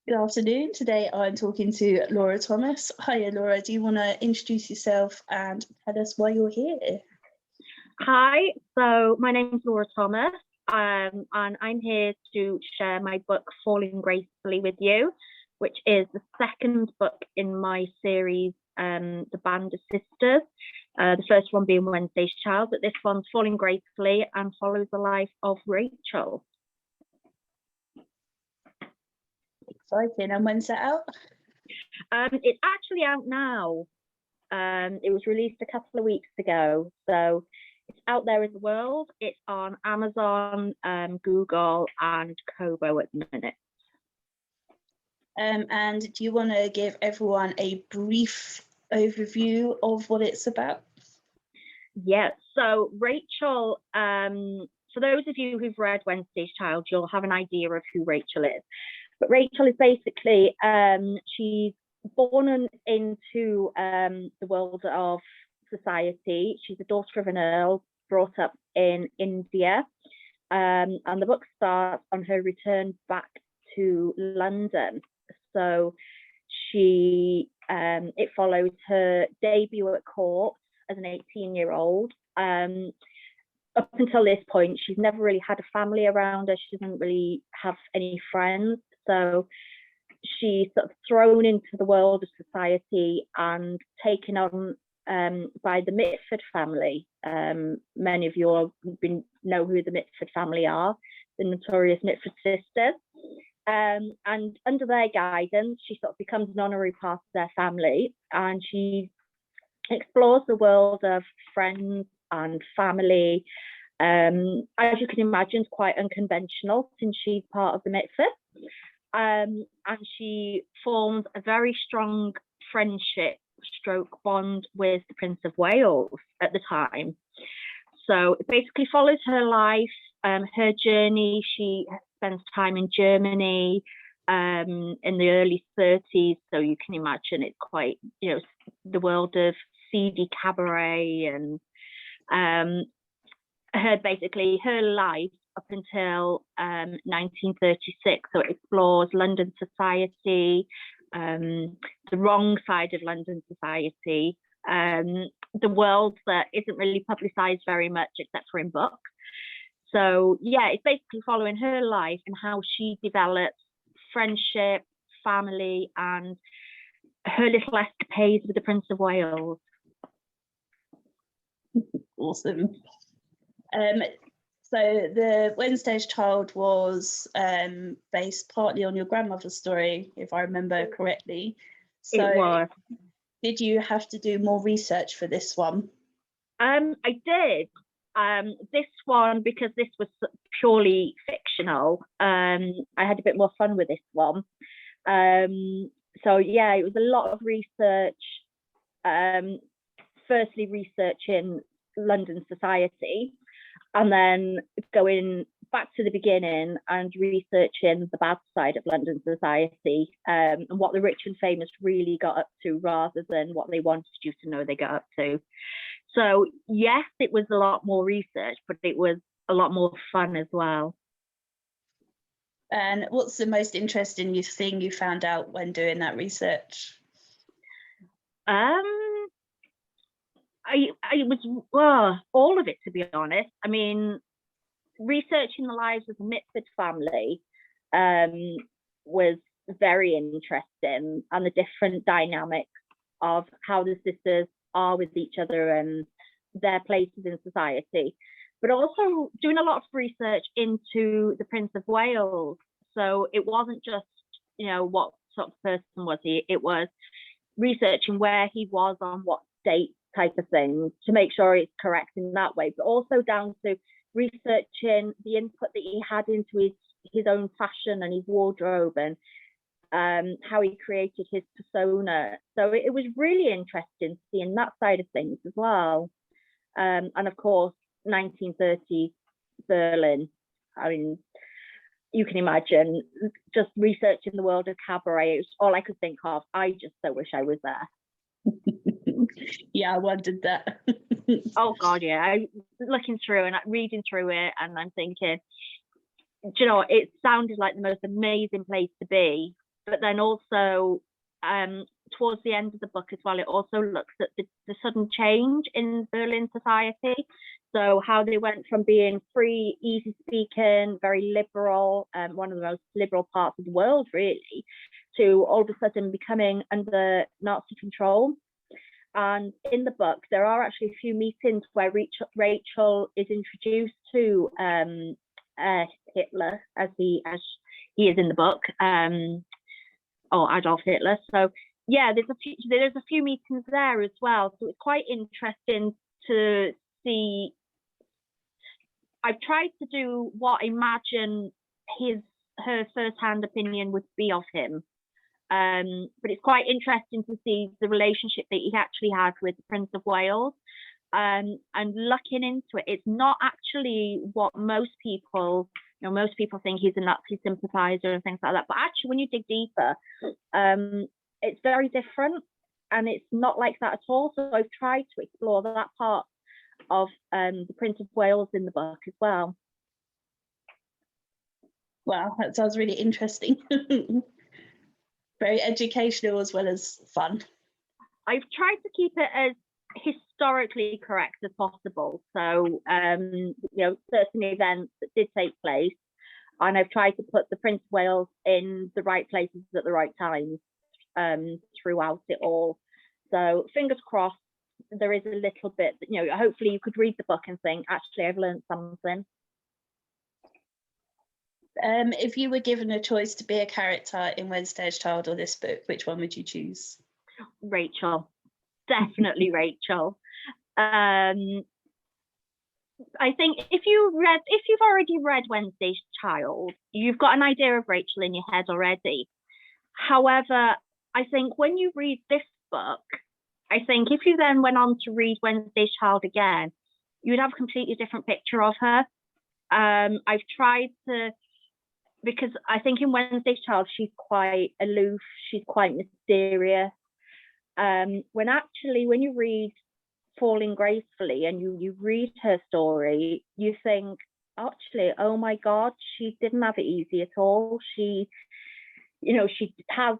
Good afternoon. Today I'm talking to Laura Thomas. Hiya, Laura. Do you want to introduce yourself and tell us why you're here? Hi, so my name is Laura Thomas, and I'm here to share my book Falling Gracefully with you, which is the second book in my series, The Band of Sisters. The first one being Wednesday's Child, but this one's Falling Gracefully and follows the life of Rachel. Exciting. And when's that out? It's actually out now. It was released a couple of weeks ago, so it's out there in the world. It's on Amazon, Google, and Kobo at the minute. And do you want to give everyone a brief overview of what it's about? Yeah, so Rachel, for those of you who've read Wednesday's Child, you'll have an idea of who Rachel is. But Rachel is basically, she's born into the world of society. She's a daughter of an earl, brought up in India. And the book starts on her return back to London. So it follows her debut at court as an 18-year-old. Up until this point, she's never really had a family around her. She doesn't really have any friends. So she's sort of thrown into the world of society and taken on by the Mitford family. Many of you know who the Mitford family are, the notorious Mitford sisters. And under their guidance, she sort of becomes an honorary part of their family, and she explores the world of friends and family. As you can imagine, it's quite unconventional since she's part of the Mitford. And she formed a very strong friendship stroke bond with the Prince of Wales at the time. So it basically follows her life, her journey. She spends time in Germany in the early 30s. So you can imagine it's quite, the world of seedy cabaret and her life up until 1936. So it explores London society, the wrong side of London society, the world that isn't really publicised very much except for in books. So yeah, it's basically following her life and how she develops friendship, family, and her little escapades with the Prince of Wales. Awesome. So the Wednesday's Child was based partly on your grandmother's story, if I remember correctly. So it was. Did you have to do more research for this one? I did. This one, because this was purely fictional, I had a bit more fun with this one. So yeah, it was a lot of research. Firstly, researching London society, and then going back to the beginning and researching the bad side of London society, and what the rich and famous really got up to rather than what they wanted you to know they got up to. So yes, it was a lot more research, but it was a lot more fun as well. And what's the most interesting thing you found out when doing that research? All of it, to be honest. I mean, researching the lives of the Mitford family was very interesting, and the different dynamics of how the sisters are with each other and their places in society, but also doing a lot of research into the Prince of Wales. So it wasn't just, what sort of person was he, it was researching where he was on what date type of thing to make sure it's correct in that way, but also down to researching the input that he had into his own fashion and his wardrobe, and how he created his persona. So it was really interesting seeing that side of things as well. And of course, 1930s Berlin. I mean, you can imagine just researching the world of cabaret. It was all I could think of. I just so wish I was there. Yeah, I wondered that. Oh God, yeah. I looking through and reading through it, and I'm thinking, it sounded like the most amazing place to be. but then also towards the end of the book as well, it also looks at the sudden change in Berlin society. So how they went from being free, easy speaking, very liberal, one of the most liberal parts of the world really, to all of a sudden becoming under Nazi control. And in the book, there are actually a few meetings where Rachel is introduced to Hitler as he is in the book, or Adolf Hitler. So yeah, there's a few meetings there as well. So it's quite interesting to see. I've tried to do what I imagine her first-hand opinion would be of him. But it's quite interesting to see the relationship that he actually had with the Prince of Wales. And looking into it, it's not actually what most people think he's a Nazi sympathizer and things like that. But actually, when you dig deeper, it's very different, and it's not like that at all. So I've tried to explore that part of the Prince of Wales in the book as well. Wow, that sounds really interesting. Very educational as well as fun. I've tried to keep it as historically correct as possible. So, certain events that did take place, and I've tried to put the Prince of Wales in the right places at the right times throughout it all. So, fingers crossed, there is a little bit, hopefully you could read the book and think, actually, I've learned something. If you were given a choice to be a character in Wednesday's Child or this book, which one would you choose? Rachel, definitely Rachel. I think if you've already read Wednesday's Child, you've got an idea of Rachel in your head already. However, I think when you read this book, I think if you then went on to read Wednesday's Child again, you'd have a completely different picture of her. I've tried to, because I think in Wednesday's Child, she's quite aloof, she's quite mysterious. When you read Falling Gracefully and you read her story, you think, actually, oh my God, she didn't have it easy at all. She has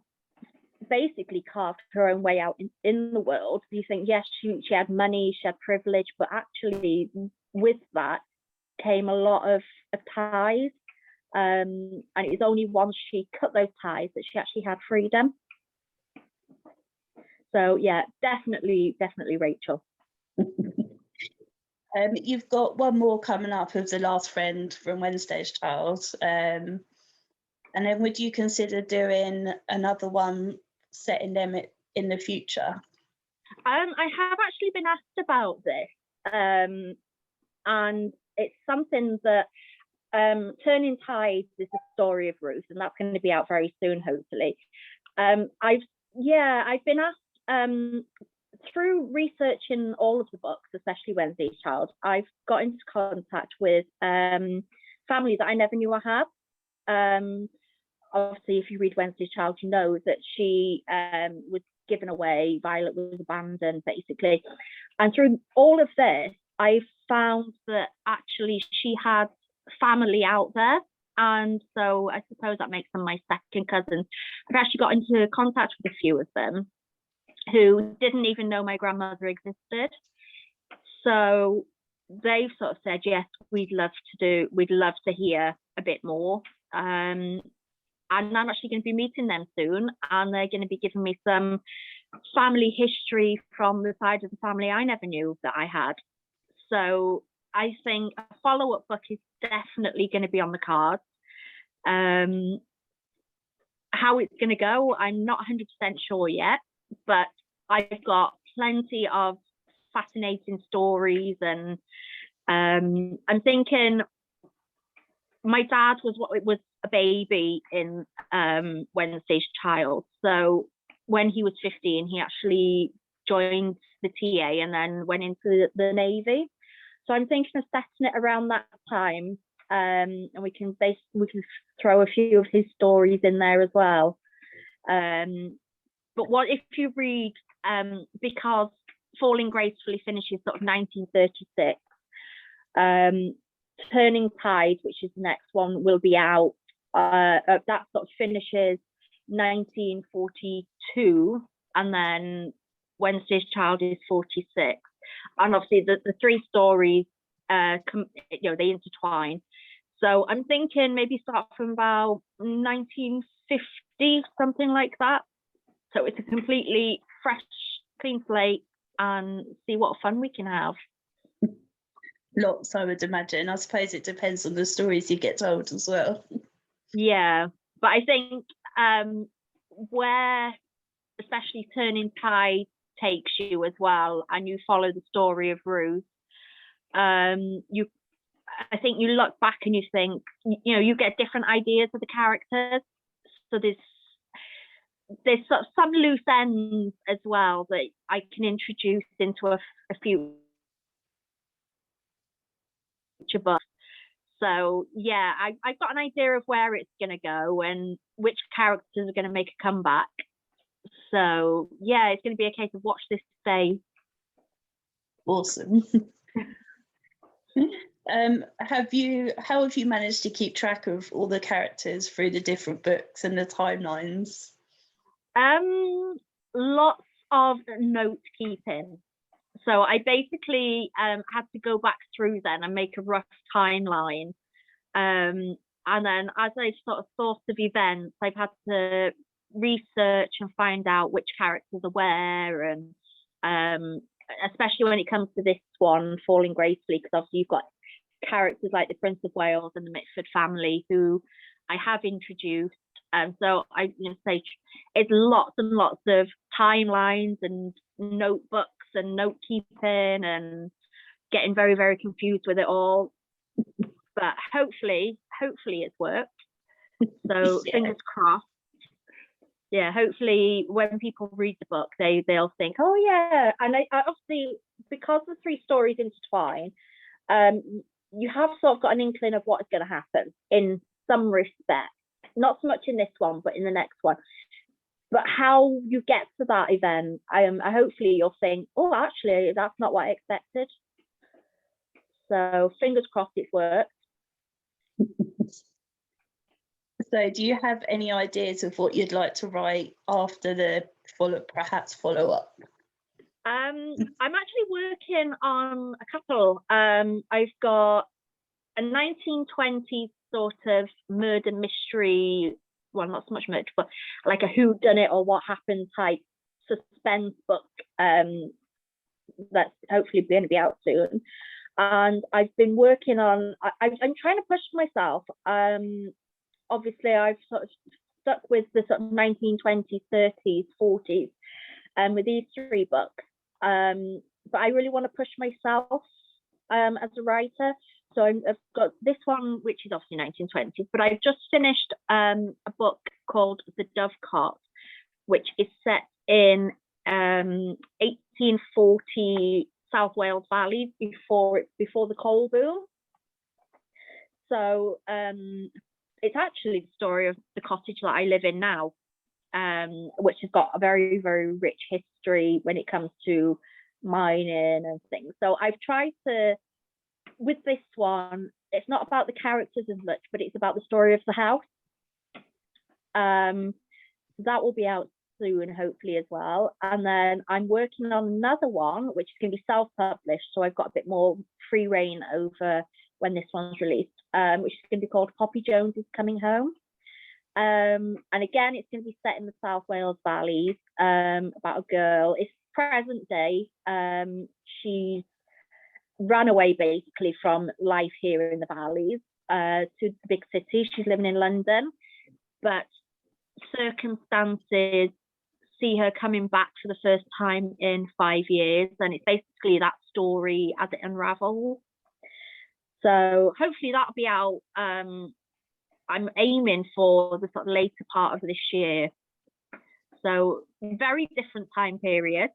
basically carved her own way out in the world. You think, yes, she had money, she had privilege, but actually with that came a lot of ties. And it was only once she cut those ties that she actually had freedom. So yeah, definitely Rachel. You've got one more coming up of The Last Friend from Wednesday's Child. And then would you consider doing another one set in them in the future? I have actually been asked about this. And it's something that Turning Tides is the story of Ruth, and that's going to be out very soon, hopefully. I've been asked through researching all of the books, especially Wednesday's Child, I've got into contact with families that I never knew I had. Obviously, if you read Wednesday's Child, you know that she was given away, Violet was abandoned, basically. And through all of this, I've found that actually she had family out there, and so I suppose that makes them my second cousins. I've actually got into contact with a few of them who didn't even know my grandmother existed, so they've sort of said, yes, we'd love to hear a bit more, and I'm actually going to be meeting them soon, and they're going to be giving me some family history from the side of the family I never knew that I had. So I think a follow-up book is definitely going to be on the cards. How it's going to go, I'm not 100% sure yet, but I've got plenty of fascinating stories, and I'm thinking my dad was a baby in Wednesday's Child. So when he was 15, he actually joined the TA and then went into the Navy. So I'm thinking of setting it around that time, and we can throw a few of his stories in there as well. But what if you read, because Falling Gracefully finishes sort of 1936, Turning Tides, which is the next one, will be out. That sort of finishes 1942, and then Wednesday's Child is 46. And obviously the three stories, they intertwine. So I'm thinking maybe start from about 1950, something like that. So it's a completely fresh, clean slate, and see what fun we can have. Lots, I would imagine. I suppose it depends on the stories you get told as well. Yeah, but I think where especially Turning Tide takes you as well, and you follow the story of Ruth, I think you look back and you think, you get different ideas of the characters. So there's sort of some loose ends as well that I can introduce into a future book. So yeah, I've got an idea of where it's going to go and which characters are going to make a comeback. So yeah, it's going to be a case of watch this space. Awesome. How have you managed to keep track of all the characters through the different books and the timelines? Lots of note keeping. So I basically had to go back through then and make a rough timeline. And then as I sort of thought of events, I've had to research and find out which characters are where, and especially when it comes to this one, Falling Gracefully, because obviously you've got characters like the Prince of Wales and the Mitford family who I have introduced. So I say it's lots and lots of timelines and notebooks and note keeping and getting very, very confused with it all. But hopefully it's worked. So Yeah. fingers crossed. Yeah, hopefully when people read the book, they'll think, oh yeah. And I obviously, because the three stories intertwine, you have sort of got an inkling of what is going to happen in some respect. Not so much in this one, but in the next one. But how you get to that event, I hopefully you'll think, oh, actually, that's not what I expected. So fingers crossed it's worked. So do you have any ideas of what you'd like to write after the follow up? I'm actually working on a couple. I've got a 1920s sort of murder mystery, well, not so much murder, but like a whodunit or what happened type suspense book that's hopefully going to be out soon. And I've been working on, I'm trying to push myself. Obviously, I've sort of stuck with the sort of 1920s, 30s, 40s, with these three books. But I really want to push myself as a writer. So I've got this one, which is obviously 1920s, but I've just finished a book called The Dovecot, which is set in 1840 South Wales Valley before the coal boom. So it's actually the story of the cottage that I live in now, which has got a very, very rich history when it comes to mining and things. So I've tried to, with this one, it's not about the characters as much, but it's about the story of the house. That will be out soon, hopefully, as well. And then I'm working on another one, which is going to be self-published, so I've got a bit more free reign over when this one's released, which is going to be called Poppy Jones is Coming Home. And again, it's going to be set in the South Wales Valleys, about a girl. It's present day. She's ran away basically from life here in the valleys to the big city. She's living in London, but circumstances see her coming back for the first time in 5 years, and it's basically that story as it unravels. So hopefully that'll be out. I'm aiming for the sort of later part of this year. So very different time period.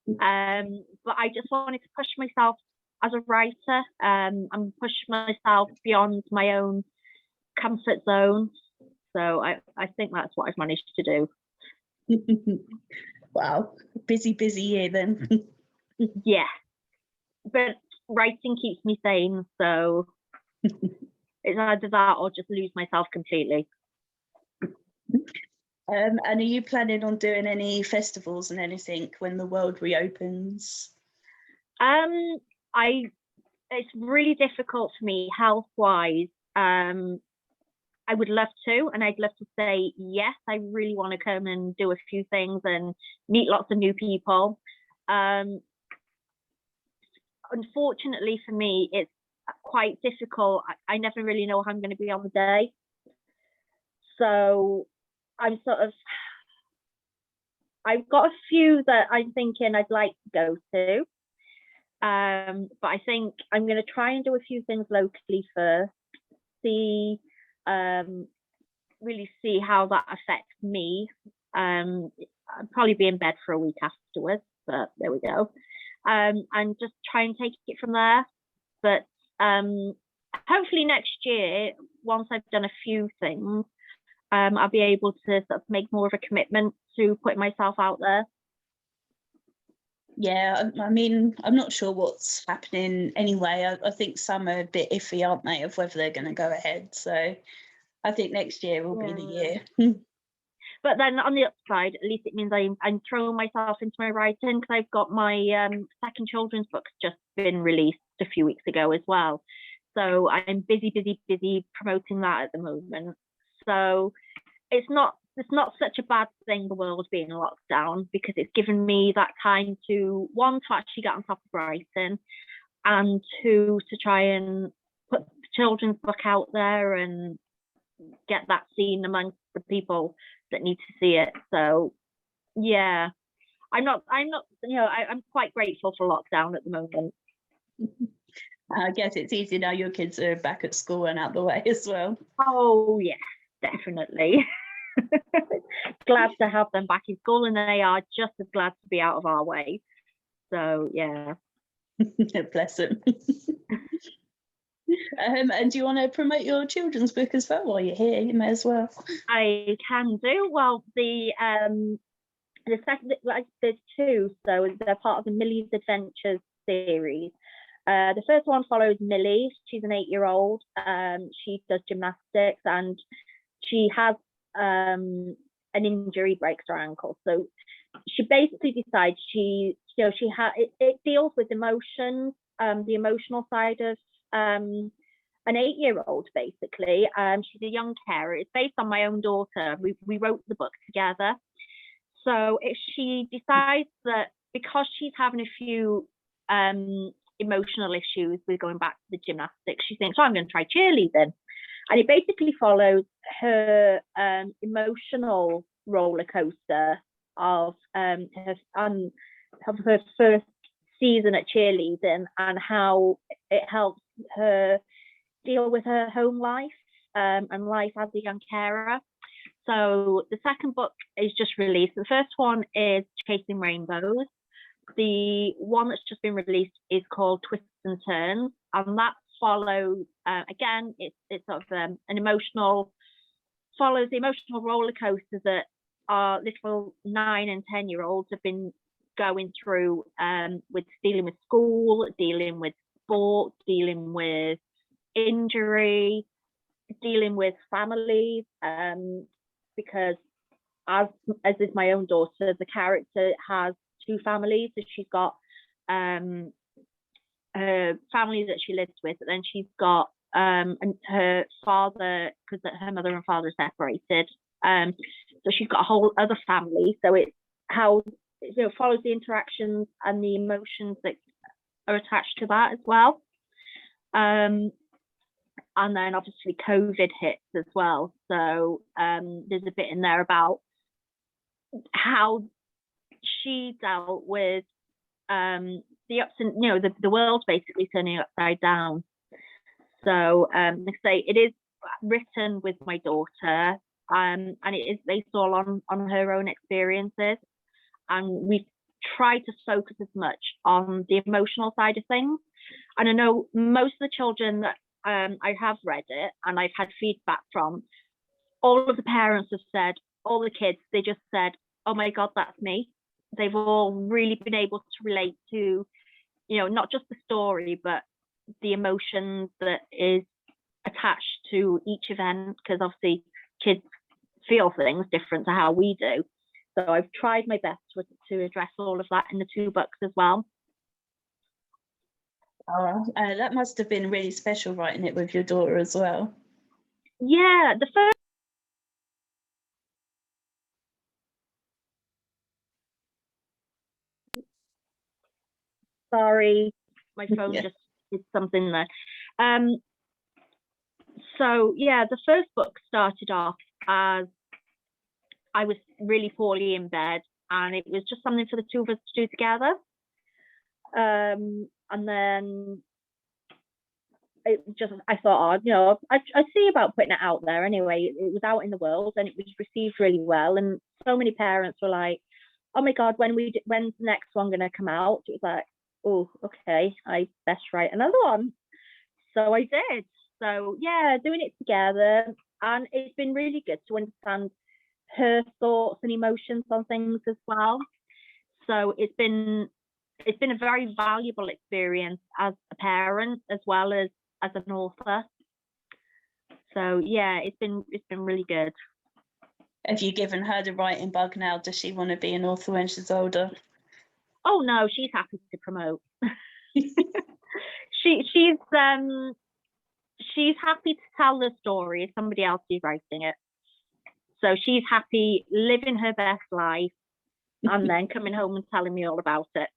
But I just wanted to push myself as a writer. I'm pushing myself beyond my own comfort zone. So I think that's what I've managed to do. Wow, busy year then. Yeah, but writing keeps me sane, so it's either that or just lose myself completely. And are you planning on doing any festivals and anything when the world reopens? It's really difficult for me health-wise. I would love to, and I'd love to say yes. I really want to come and do a few things and meet lots of new people. Unfortunately for me, it's quite difficult. I never really know how I'm going to be on the day. So I've got a few that I'm thinking I'd like to go to. But I think I'm going to try and do a few things locally first, really see how that affects me. I'll probably be in bed for a week afterwards, but there we go. And just try and take it from there. But hopefully next year, once I've done a few things, I'll be able to sort of make more of a commitment to putting myself out there. Yeah, I mean, I'm not sure what's happening anyway. I think some are a bit iffy, aren't they, of whether they're going to go ahead. So I think next year will be the year. But then on the upside, at least it means I'm throwing myself into my writing, because I've got my second children's book's just been released a few weeks ago as well. So I'm busy promoting that at the moment. So it's not such a bad thing, the world being locked down, because it's given me that time to, one, to actually get on top of writing, and two, to try and put the children's book out there and get that seen amongst the people that need to see it. So yeah, I'm quite grateful for lockdown at the moment. I guess it's easy now your kids are back at school and out the way as well. Oh yes, definitely. Glad to have them back in school, and they are just as glad to be out of our way. So yeah. Bless them. And do you want to promote your children's book as well while you're here? You may as well. I can do. Well, the second, there's two, so they're part of the Millie's Adventures series. The first one follows Millie. She's an 8-year-old. She does gymnastics, and she has an injury, breaks her ankle. So she basically decides it deals with emotions, the emotional side of an 8-year-old, basically. She's a young carer. It's based on my own daughter. We wrote the book together. So she decides that because she's having a few emotional issues with going back to the gymnastics, she thinks, I'm going to try cheerleading. And it basically follows her emotional roller coaster of her first season at cheerleading, and how it helps her deal with her home life and life as a young carer. So the second book is just released. The first one is Chasing Rainbows. The one that's just been released is called Twists and Turns, and that follows again, it's sort of follows the emotional roller coaster that our little 9 and 10-year-olds have been going through, with dealing with school, dealing with sport, dealing with injury, dealing with families, because as is my own daughter, the character has 2 families. So she's got her family that she lives with, but then she's got and her father, because her mother and father are separated, so she's got a whole other family. So it's how it follows the interactions and the emotions that are attached to that as well. And then obviously COVID hits as well, so there's a bit in there about how she dealt with the ups and the world basically turning upside down. So like I say, it is written with my daughter, and it is based all on her own experiences, and we try to focus as much on the emotional side of things. And I know most of the children that I have read it and I've had feedback from, all of the parents have said, all the kids, they just said, oh my God, that's me. They've all really been able to relate to, not just the story, but the emotions that is attached to each event, because obviously kids feel things different to how we do. So I've tried my best to address all of that in the 2 books as well. Oh, that must have been really special writing it with your daughter as well. Yeah, the first. Sorry, my phone just did something there. So yeah, the first book started off as I was really poorly in bed, and it was just something for the 2 of us to do together. And then I thought, I see about putting it out there anyway. It was out in the world and it was received really well. And so many parents were like, oh my God, when's the next one going to come out? It was like, oh, okay, I best write another one. So I did. So yeah, doing it together. And it's been really good to understand her thoughts and emotions on things as well. So it's been a very valuable experience as a parent as well as an author. So yeah, it's been really good. Have you given her the writing bug now? Does she want to be an author when she's older? Oh no, she's happy to promote. She's happy to tell the story if somebody else is writing it. So she's happy living her best life and then coming home and telling me all about it.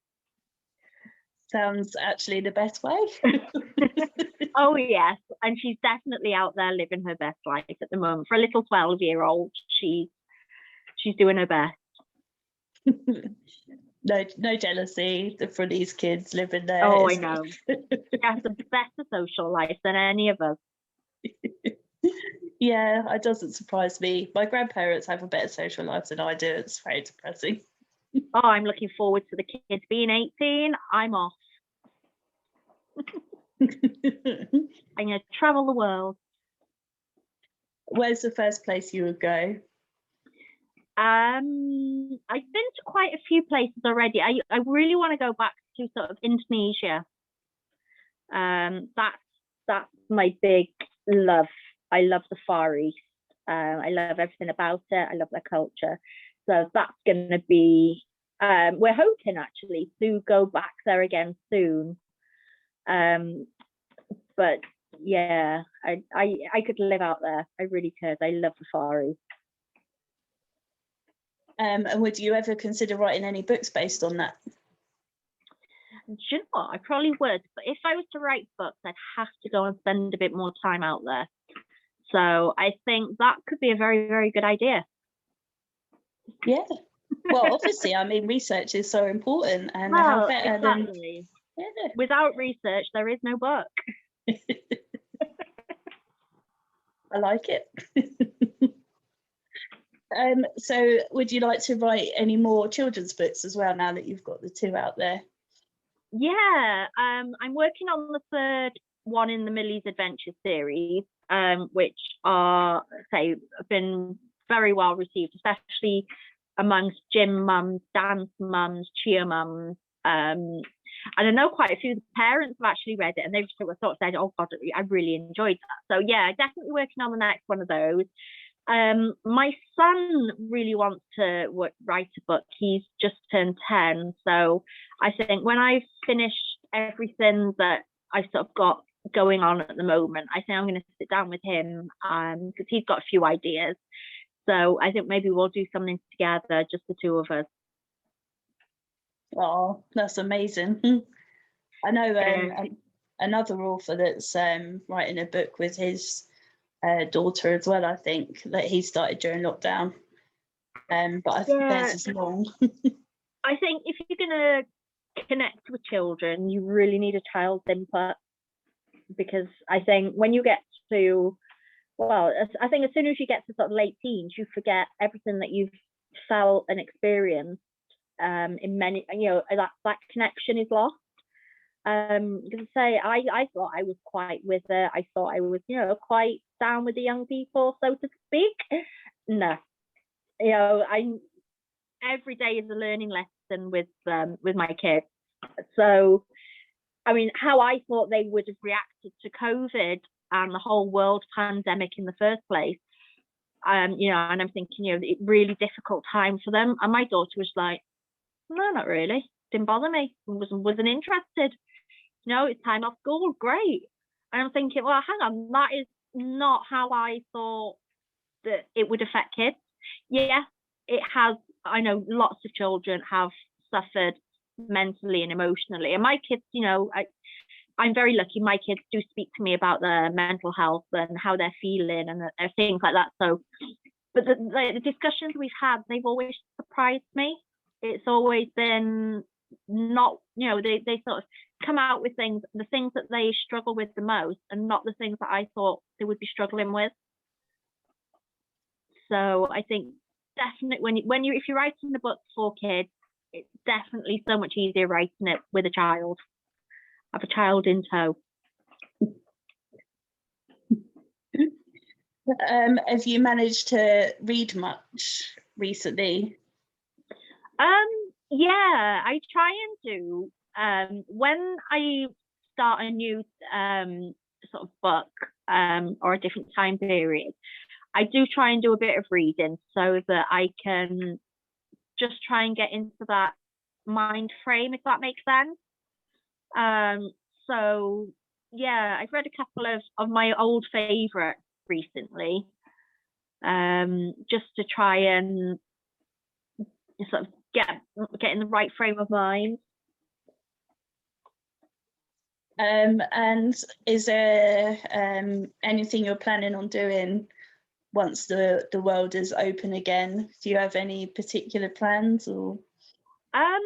Sounds actually the best way. Oh yes, and she's definitely out there living her best life at the moment. For a little 12-year-old, she's doing her best. No jealousy for these kids living there. Oh, I know. She has a better social life than any of us. Yeah, it doesn't surprise me. My grandparents have a better social life than I do. It's very depressing. Oh, I'm looking forward to the kids being 18. I'm off. I'm going to travel the world. Where's the first place you would go? I've been to quite a few places already. I really want to go back to sort of Indonesia. That's my big love. I love the Far East. I love everything about it. I love their culture. So that's going to be. We're hoping actually to go back there again soon. But yeah, I could live out there. I really could. I love the Far East. And would you ever consider writing any books based on that? Do you know what? I probably would. But if I was to write books, I'd have to go and spend a bit more time out there. So I think that could be a very, very good idea. Yeah. Well, obviously, I mean, research is so important, and well, how better exactly. than yeah. Without research, there is no book. I like it. So would you like to write any more children's books as well now that you've got the 2 out there? Yeah, I'm working on the 3rd one in the Millie's Adventure series, which have been very well received, especially amongst gym mums, dance mums, cheer mums. And I know quite a few of the parents have actually read it and they've sort of said, oh God, I really enjoyed that. So yeah, definitely working on the next one of those. My son really wants to write a book. He's just turned 10. So I think when I've finished everything that I've sort of got going on at the moment, I think I'm going to sit down with him because he's got a few ideas. So I think maybe we'll do something together, just the 2 of us. Oh, that's amazing. I know another author that's writing a book with his daughter as well, I think, that he started during lockdown. But I think theirs is long. I think if you're going to connect with children, you really need a child's input, because I think when you get to, I think as soon as you get to sort of late teens, you forget everything that you've felt and experienced in many, that connection is lost. Because I thought I was quite with it. I thought I was, quite down with the young people, so to speak. No, every day is a learning lesson with my kids. So, I mean, how I thought they would have reacted to COVID and the whole world pandemic in the first place, you know, and I'm thinking, you know, it really difficult time for them. And my daughter was like, no, not really. Didn't bother me. Wasn't interested. You know, it's time off school. Great. And I'm thinking, well, hang on, that is not how I thought that it would affect kids. Yes, it has. I know lots of children have suffered mentally and emotionally, and my kids, you know, I'm very lucky. My kids do speak to me about their mental health and how they're feeling and things like that. So, but the discussions we've had, they've always surprised me. It's always been not, you know, they sort of come out with things, the things that they struggle with the most, and not the things that I thought they would be struggling with. So I think definitely if you're writing a book for kids, it's definitely so much easier writing it with a child. Have a child in tow. Have you managed to read much recently? Yeah, I try and do. When I start a new sort of book or a different time period, I do try and do a bit of reading so that I can just try and get into that mind frame, if that makes sense. So yeah, I've read a couple of my old favorites recently, just to try and sort of get in the right frame of mind. And is there anything you're planning on doing once the world is open again? Do you have any particular plans or? I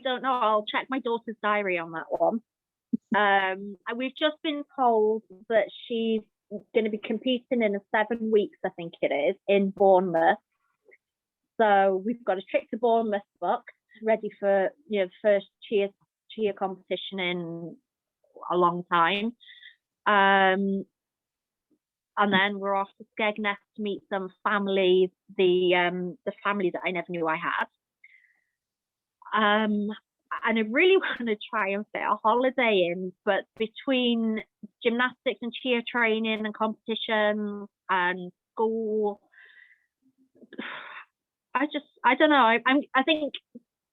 don't know. I'll check my daughter's diary on that one. We've just been told that she's going to be competing in 7 weeks, I think it is, in Bournemouth. So we've got a trip to Bournemouth booked, ready for, you know, the first cheer competition in a long time. And then we're off to Skegness to meet some families, the family that I never knew I had. And I really want to try and fit a holiday in, but between gymnastics and cheer training and competitions and school, I don't know. I think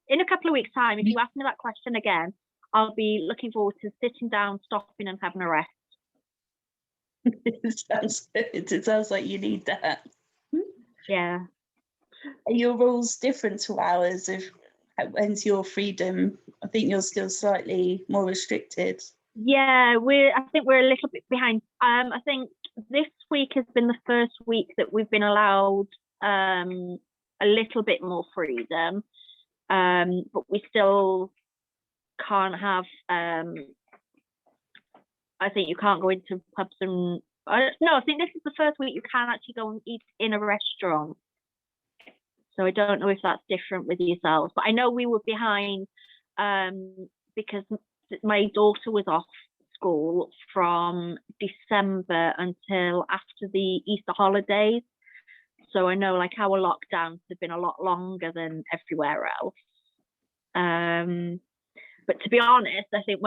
in a couple of weeks' time, if you ask me that question again, I'll be looking forward to sitting down, stopping, and having a rest. It sounds good. It sounds like you need that. Yeah. Are your rules different to ours? When's your freedom? I think you're still slightly more restricted. Yeah, I think we're a little bit behind. I think this week has been the first week that we've been allowed a little bit more freedom, but we still can't have. I think you can't go into pubs and no. I think this is the first week you can actually go and eat in a restaurant. So I don't know if that's different with yourselves, but I know we were behind because my daughter was off school from December until after the Easter holidays. So I know like our lockdowns have been a lot longer than everywhere else. But to be honest, I think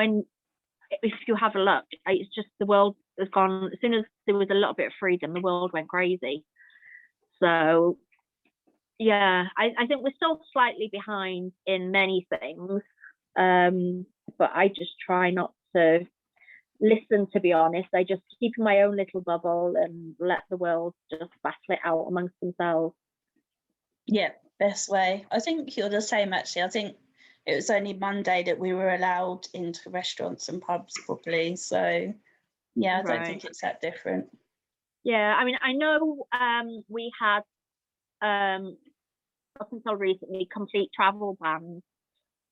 if you have a look, it's just the world has gone, as soon as there was a little bit of freedom, the world went crazy. So yeah, I think we're still slightly behind in many things, but I just try not to listen, to be honest. I just keep in my own little bubble and let the world just battle it out amongst themselves. Yeah, best way. I think you're the same, actually. I think it was only Monday that we were allowed into restaurants and pubs properly. So yeah, I don't think it's that different. Yeah, I mean, I know we had up until recently complete travel bans,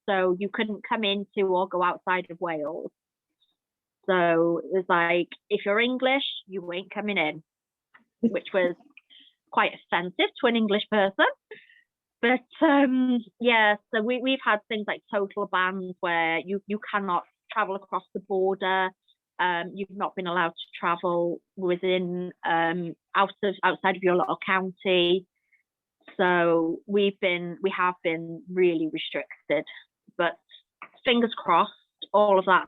so you couldn't come into or go outside of Wales. So it was like, if you're English, you ain't coming in, which was quite offensive to an English person. But yeah, so we've had things like total bans where you cannot travel across the border. You've not been allowed to travel within outside of your little county. So we have been really restricted, but fingers crossed, all of that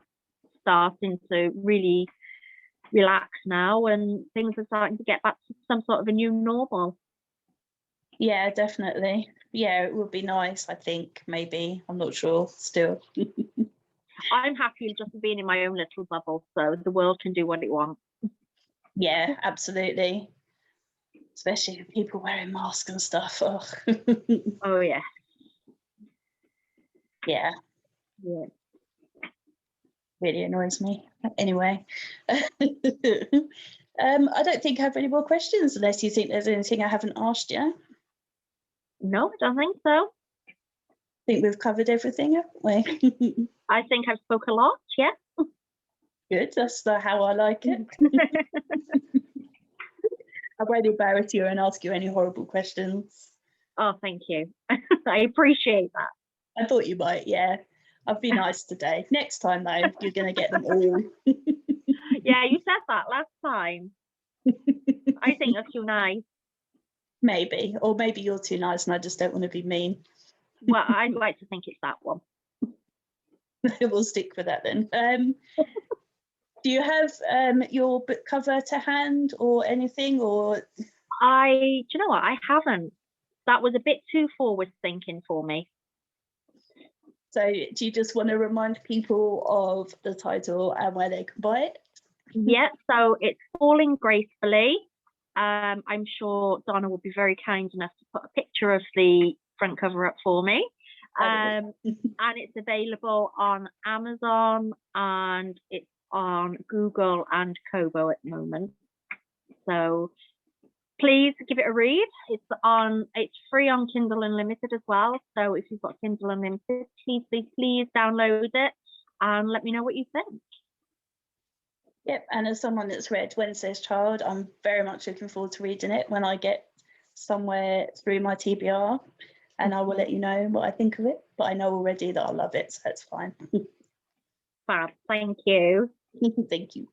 starting to really relax now, and things are starting to get back to some sort of a new normal. Yeah, definitely. Yeah, it would be nice, I think, maybe. I'm not sure still. I'm happy just being in my own little bubble, so the world can do what it wants. Yeah, absolutely. Especially with people wearing masks and stuff. Ugh. Oh yeah. Yeah, Yeah. really annoys me. Anyway. I don't think I have any more questions unless you think there's anything I haven't asked you. No, I don't think so. I think we've covered everything, haven't we? I think I've spoke a lot, yeah. Good, that's how I like it. I won't embarrass you and ask you any horrible questions. Oh, thank you. I appreciate that. I thought you might, yeah. I've been nice today. Next time, though, you're going to get them all. Yeah, you said that last time. I think you're too nice. Maybe, or maybe you're too nice and I just don't want to be mean. Well, I'd like to think it's that one. We'll stick with that then. Do you have your book cover to hand or anything? Or do you know what? I haven't. That was a bit too forward thinking for me. So do you just want to remind people of the title and where they can buy it? Yeah, so it's Falling Gracefully. I'm sure Donna will be very kind enough to put a picture of the front cover up for me. And it's available on Amazon, and it's on Google and Kobo at the moment. So please give it a read. It's free on Kindle Unlimited as well. So if you've got Kindle Unlimited, please download it and let me know what you think. Yep, and as someone that's read Wednesday's Child, I'm very much looking forward to reading it when I get somewhere through my TBR, and I will let you know what I think of it. But I know already that I love it, so that's fine. Fab, thank you. Thank you.